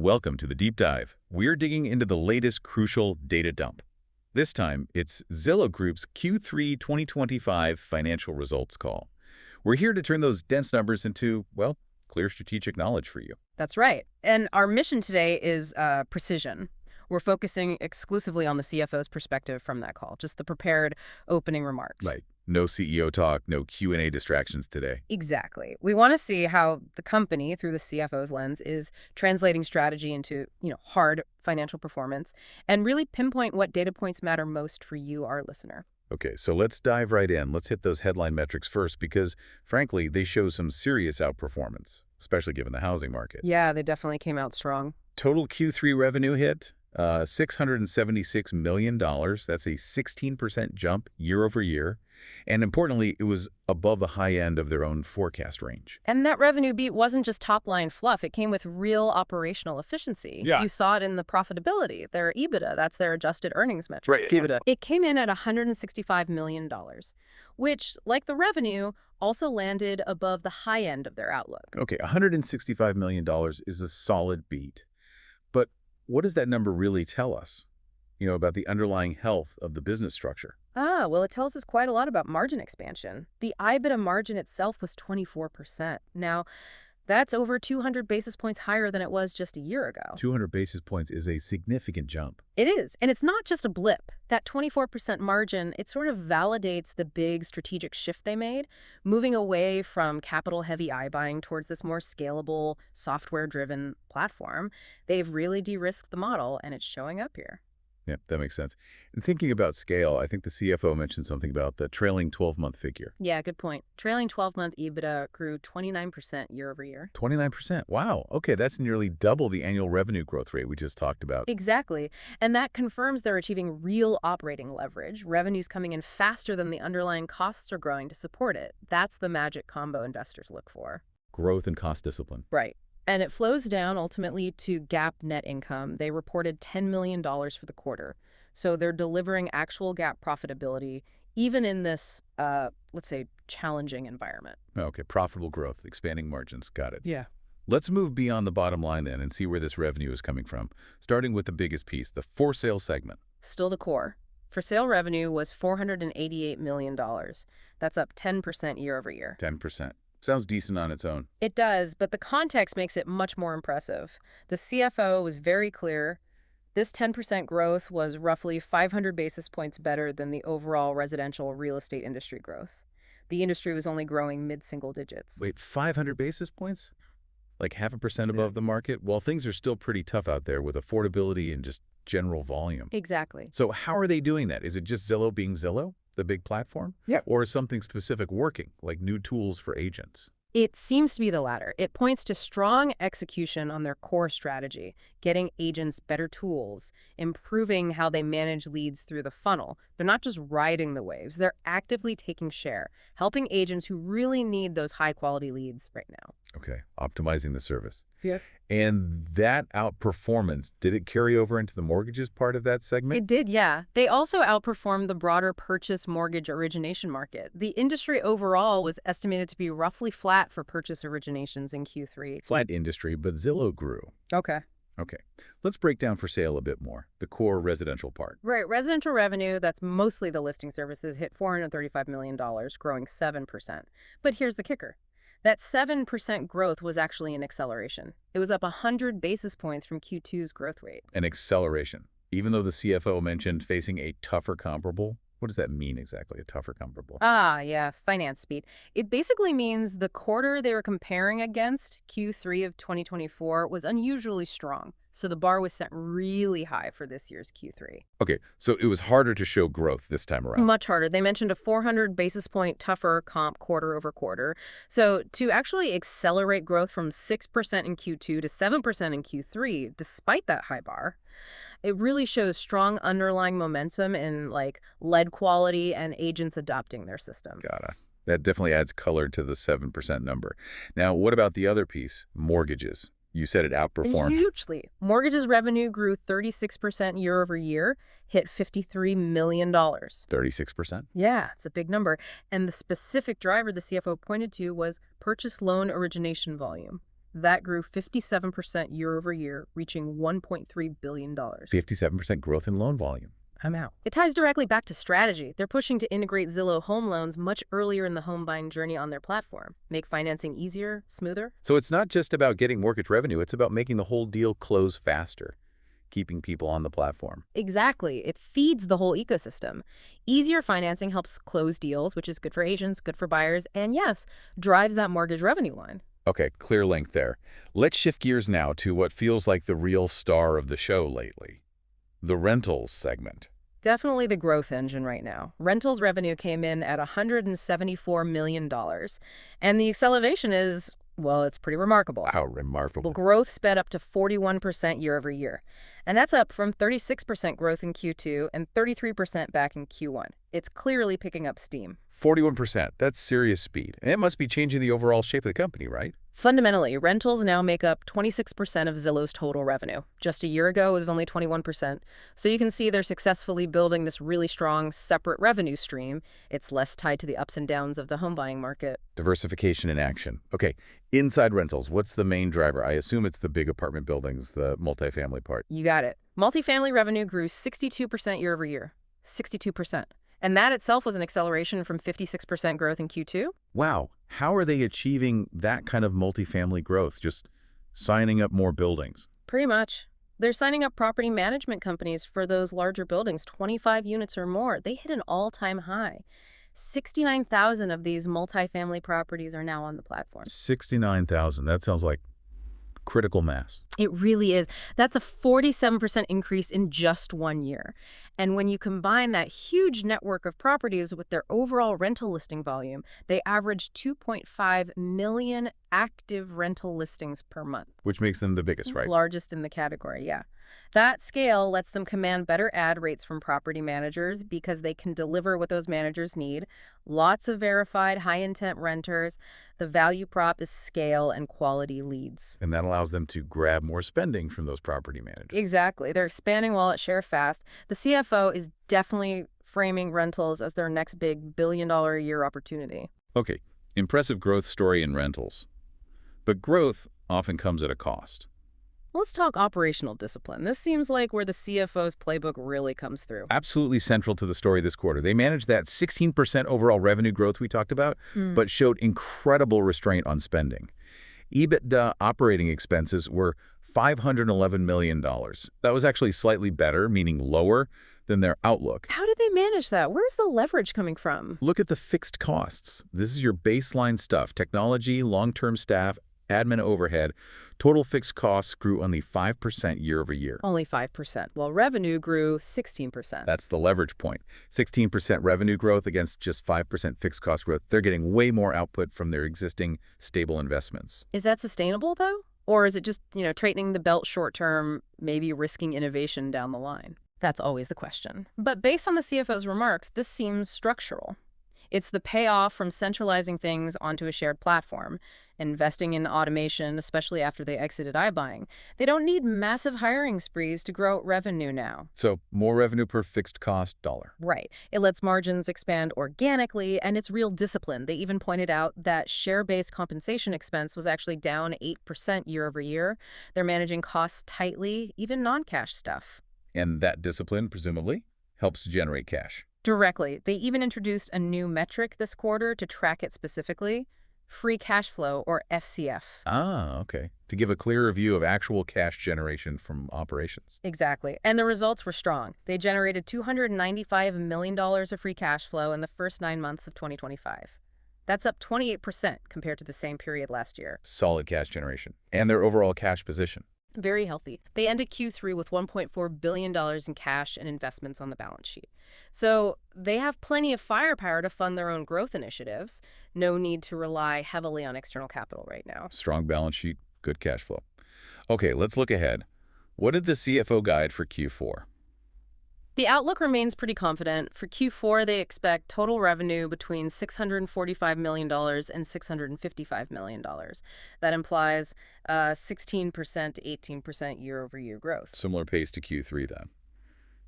Welcome to the deep dive. We're digging into the latest crucial data dump. This time, it's Zillow Group's Q3 2025 financial results call. We're here to turn those dense numbers into, well, clear strategic knowledge for you. That's right. And our mission today is precision. We're focusing exclusively on the CFO's perspective from that call, just the prepared opening remarks. Right. No CEO talk, no Q&A distractions today. Exactly. We want to see how the company, through the CFO's lens, is translating strategy into, hard financial performance and really pinpoint what data points matter most for you, our listener. Okay, so let's dive right in. Let's hit those headline metrics first because, frankly, they show some serious outperformance, especially given the housing market. Yeah, they definitely came out strong. Total Q3 revenue hit, $676 million. That's a 16% jump year over year. And importantly, it was above the high end of their own forecast range. And that revenue beat wasn't just top-line fluff. It came with real operational efficiency. Yeah. You saw it in the profitability, their EBITDA. That's their adjusted earnings metric. Right. EBITDA. It came in at $165 million, which, like the revenue, also landed above the high end of their outlook. Okay, $165 million is a solid beat. But what does that number really tell us, about the underlying health of the business structure? Well, it tells us quite a lot about margin expansion. The EBITDA margin itself was 24%. Now, that's over 200 basis points higher than it was just a year ago. 200 basis points is a significant jump. It is, and it's not just a blip. That 24% margin, it sort of validates the big strategic shift they made, moving away from capital-heavy iBuying towards this more scalable, software-driven platform. They've really de-risked the model, and it's showing up here. Yeah, that makes sense. And thinking about scale, I think the CFO mentioned something about the trailing 12-month figure. Yeah, good point. Trailing 12-month EBITDA grew 29% year over year. 29%. Wow. Okay, that's nearly double the annual revenue growth rate we just talked about. Exactly. And that confirms they're achieving real operating leverage. Revenue's coming in faster than the underlying costs are growing to support it. That's the magic combo investors look for. Growth and cost discipline. Right. And it flows down ultimately to GAAP net income. They reported $10 million for the quarter. So they're delivering actual GAAP profitability, even in this, let's say, challenging environment. Okay, profitable growth, expanding margins. Got it. Yeah. Let's move beyond the bottom line then and see where this revenue is coming from, starting with the biggest piece, the for-sale segment. Still the core. For sale revenue was $488 million. That's up 10% year over year. 10%. Sounds decent on its own. It does, but the context makes it much more impressive. The CFO was very clear. This 10% growth was roughly 500 basis points better than the overall residential real estate industry growth. The industry was only growing mid-single digits. Wait, 500 basis points? Like 0.5% above the market? Well, things are still pretty tough out there with affordability and just general volume. Exactly. So how are they doing that? Is it just Zillow being Zillow, the big platform? Yeah. Or is something specific working, like new tools for agents? It seems to be the latter. It points to strong execution on their core strategy, getting agents better tools, improving how they manage leads through the funnel. They're not just riding the waves. They're actively taking share, helping agents who really need those high-quality leads right now. Okay, optimizing the service. Yeah. And that outperformance, did it carry over into the mortgages part of that segment? It did, yeah. They also outperformed the broader purchase mortgage origination market. The industry overall was estimated to be roughly flat for purchase originations in Q3. Flat industry, but Zillow grew. Okay. Okay, let's break down for sale a bit more, the core residential part. Right. Residential revenue, that's mostly the listing services, hit $435 million, growing 7%. But here's the kicker. That 7% growth was actually an acceleration. It was up 100 basis points from Q2's growth rate. An acceleration. Even though the CFO mentioned facing a tougher comparable, what does that mean exactly, a tougher comparable? Yeah, finance speed. It basically means the quarter they were comparing against, Q3 of 2024, was unusually strong. So the bar was set really high for this year's Q3. Okay, so it was harder to show growth this time around. Much harder. They mentioned a 400 basis point tougher comp quarter over quarter. So to actually accelerate growth from 6% in Q2 to 7% in Q3, despite that high bar, it really shows strong underlying momentum in lead quality and agents adopting their systems. Got it. That definitely adds color to the 7% number. Now, what about the other piece, mortgages? You said it outperformed. Hugely. Mortgages revenue grew 36% year over year, hit $53 million. 36%? Yeah, it's a big number. And the specific driver the CFO pointed to was purchase loan origination volume. That grew 57% year over year, reaching $1.3 billion. 57% growth in loan volume. I'm out. It ties directly back to strategy. They're pushing to integrate Zillow home loans much earlier in the home buying journey on their platform, make financing easier, smoother. So it's not just about getting mortgage revenue, it's about making the whole deal close faster, keeping people on the platform. Exactly. It feeds the whole ecosystem. Easier financing helps close deals, which is good for agents, good for buyers, and yes, drives that mortgage revenue line. Okay, clear link there. Let's shift gears now to what feels like the real star of the show lately. The rentals segment. Definitely the growth engine right now. Rentals revenue came in at $174 million. And the acceleration is, well, it's pretty remarkable. Wow, remarkable. Growth sped up to 41% year over year. And that's up from 36% growth in Q2 and 33% back in Q1. It's clearly picking up steam. 41%, that's serious speed. And it must be changing the overall shape of the company, right? Fundamentally, rentals now make up 26% of Zillow's total revenue. Just a year ago, it was only 21%. So you can see they're successfully building this really strong, separate revenue stream. It's less tied to the ups and downs of the home buying market. Diversification in action. Okay, inside rentals, what's the main driver? I assume it's the big apartment buildings, the multifamily part. You got it. Multifamily revenue grew 62% year over year. 62%. And that itself was an acceleration from 56% growth in Q2. Wow, how are they achieving that kind of multifamily growth? Just signing up more buildings? Pretty much. They're signing up property management companies for those larger buildings, 25 units or more. They hit an all-time high. 69,000 of these multifamily properties are now on the platform. 69,000, that sounds like critical mass. It really is. That's a 47% increase in just 1 year. And when you combine that huge network of properties with their overall rental listing volume, they average 2.5 million active rental listings per month. Which makes them the biggest, right? Largest in the category, yeah. That scale lets them command better ad rates from property managers because they can deliver what those managers need. Lots of verified, high-intent renters. The value prop is scale and quality leads. And that allows them to grab more spending from those property managers. Exactly. They're expanding wallet share fast. The CFO is definitely framing rentals as their next big billion-dollar-a-year opportunity. Okay, impressive growth story in rentals. But growth often comes at a cost. Let's talk operational discipline. This seems like where the CFO's playbook really comes through. Absolutely central to the story this quarter. They managed that 16% overall revenue growth we talked about, but showed incredible restraint on spending. EBITDA operating expenses were $511 million. That was actually slightly better, meaning lower than their outlook. How did they manage that? Where's the leverage coming from? Look at the fixed costs. This is your baseline stuff: technology, long-term staff, admin overhead. Total fixed costs grew only 5% year over year. Only 5%, while revenue grew 16%. That's the leverage point. 16% revenue growth against just 5% fixed cost growth. They're getting way more output from their existing stable investments. Is that sustainable, though? Or is it just, tightening the belt short term, maybe risking innovation down the line? That's always the question. But based on the CFO's remarks, this seems structural. It's the payoff from centralizing things onto a shared platform, investing in automation, especially after they exited iBuying. They don't need massive hiring sprees to grow revenue now. So more revenue per fixed cost dollar. Right. It lets margins expand organically, and it's real discipline. They even pointed out that share-based compensation expense was actually down 8% year over year. They're managing costs tightly, even non-cash stuff. And that discipline, presumably, helps generate cash. Directly. They even introduced a new metric this quarter to track it specifically: free cash flow, or FCF. Ah, okay. To give a clearer view of actual cash generation from operations. Exactly. And the results were strong. They generated $295 million of free cash flow in the first 9 months of 2025. That's up 28% compared to the same period last year. Solid cash generation. And their overall cash position. Very healthy. They ended Q3 with $1.4 billion in cash and investments on the balance sheet. So they have plenty of firepower to fund their own growth initiatives. No need to rely heavily on external capital right now. Strong balance sheet, good cash flow. Okay, let's look ahead. What did the CFO guide for Q4? The outlook remains pretty confident. For Q4, they expect total revenue between $645 million and $655 million. That implies 16% to 18% year-over-year growth. Similar pace to Q3 then.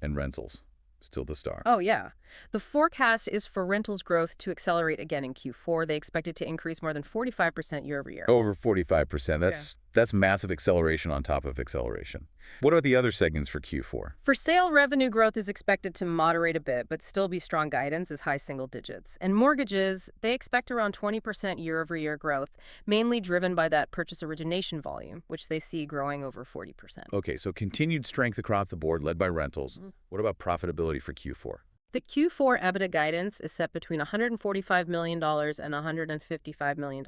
And rentals. still the star. Oh, yeah. The forecast is for rentals growth to accelerate again in Q4. They expect it to increase more than 45% year over year. Over 45%. That's massive acceleration on top of acceleration. What are the other segments for Q4? For sale, revenue growth is expected to moderate a bit, but still be strong guidance as high single digits. And mortgages, they expect around 20% year-over-year growth, mainly driven by that purchase origination volume, which they see growing over 40%. Okay, so continued strength across the board led by rentals. What about profitability for Q4? The Q4 EBITDA guidance is set between $145 million and $155 million.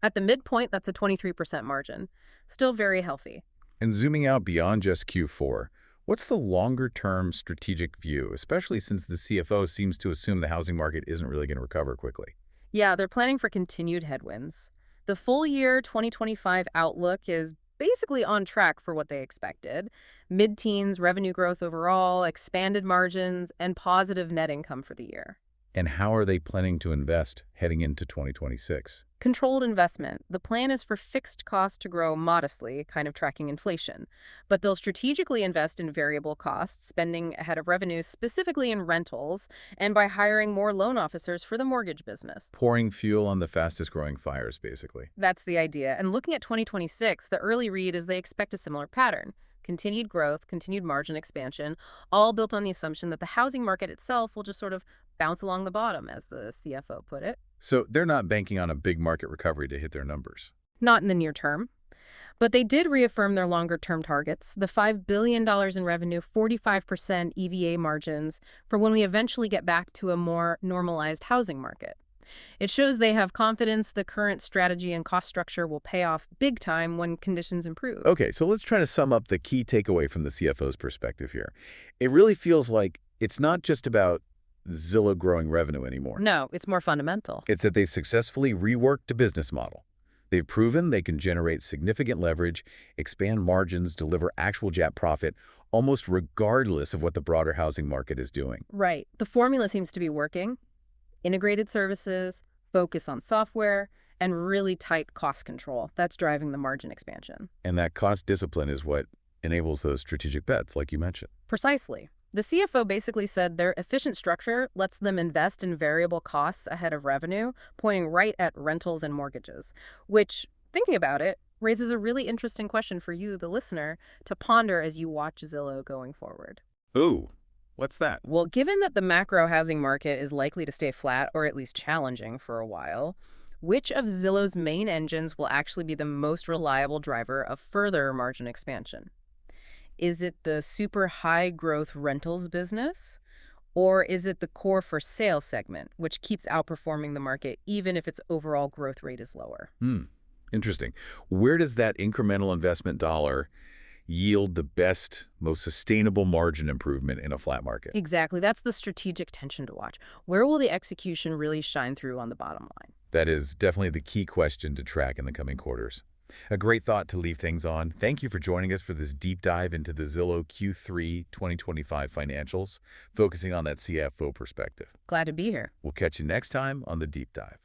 At the midpoint, that's a 23% margin. Still very healthy. And zooming out beyond just Q4, what's the longer-term strategic view, especially since the CFO seems to assume the housing market isn't really going to recover quickly? Yeah, they're planning for continued headwinds. The full year 2025 outlook is basically on track for what they expected. Mid-teens revenue growth overall, expanded margins, and positive net income for the year. And how are they planning to invest heading into 2026? Controlled investment. The plan is for fixed costs to grow modestly, kind of tracking inflation. But they'll strategically invest in variable costs, spending ahead of revenues, specifically in rentals, and by hiring more loan officers for the mortgage business. Pouring fuel on the fastest-growing fires, basically. That's the idea. And looking at 2026, the early read is they expect a similar pattern. Continued growth, continued margin expansion, all built on the assumption that the housing market itself will just sort of bounce along the bottom, as the CFO put it. So they're not banking on a big market recovery to hit their numbers. Not in the near term. But they did reaffirm their longer-term targets, the $5 billion in revenue, 45% EVA margins, for when we eventually get back to a more normalized housing market. It shows they have confidence the current strategy and cost structure will pay off big time when conditions improve. Okay, so let's try to sum up the key takeaway from the CFO's perspective here. It really feels like it's not just about Zillow growing revenue anymore. No, it's more fundamental. It's that they've successfully reworked a business model. They've proven they can generate significant leverage, expand margins, deliver actual GAAP profit, almost regardless of what the broader housing market is doing. Right. The formula seems to be working. Integrated services, focus on software, and really tight cost control. That's driving the margin expansion. And that cost discipline is what enables those strategic bets, like you mentioned. Precisely. The CFO basically said their efficient structure lets them invest in variable costs ahead of revenue, pointing right at rentals and mortgages, which, thinking about it, raises a really interesting question for you, the listener, to ponder as you watch Zillow going forward. Ooh, what's that? Well, given that the macro housing market is likely to stay flat or at least challenging for a while, which of Zillow's main engines will actually be the most reliable driver of further margin expansion? Is it the super high growth rentals business? Or is it the core for sale segment, which keeps outperforming the market even if its overall growth rate is lower? Interesting. Where does that incremental investment dollar yield the best, most sustainable margin improvement in a flat market? Exactly. That's the strategic tension to watch. Where will the execution really shine through on the bottom line? That is definitely the key question to track in the coming quarters. A great thought to leave things on. Thank you for joining us for this deep dive into the Zillow Q3 2025 financials, focusing on that CFO perspective. Glad to be here. We'll catch you next time on The Deep Dive.